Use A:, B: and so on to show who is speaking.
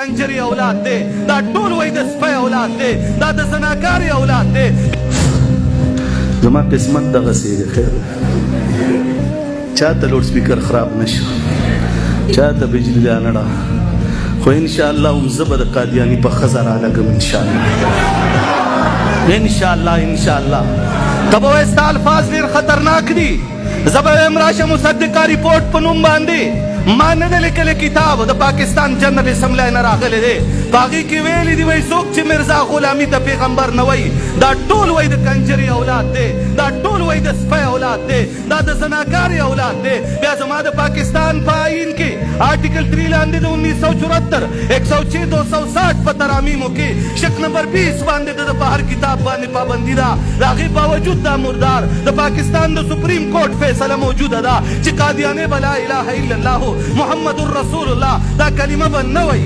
A: کنجری اولاد دی، دا ټول وای د سپی اولاد دی، دا د زناکاري اولاد دی.
B: زما قسمت دغسې دی. خیر چاته لوډ سپیکر خراب نشو، چاته بجلی رانړه، خو انشاءالله هم زه به د قادیاني په ښځه رالګم انشاءالله. انشاءالله ته به وایې ستا الفاظ ډېر خطرناک دي. زه به وایم راشه مصدقه ریپورټ په نوم باندې ما نه دی لیکلی کتاب د پاکستان جنرل اسمبلی نه راغلی دی، په هغې کې ویلي دي وایي څوک چې مرزا غلامي د پیغمبر نه وایي دا ټول وایي د کنجري اولاد دی، دا ټول وایي د سپی اولاد دی، دا د زناکاري اولاد دی. بیا زما د پاکستان په آئین کې آرټیکل 3 لاندې د 1974 106 260 په تراميمو کې شک نمبر 20 باندې د په هر کتاب باندې پابندي ده. د هغې باوجود دا مردار د پاکستان د سپریم کورټ فیصله موجوده ده چې قادیانې به لا اله الا الله محمد رسول الله دا کلمه به نه وایي.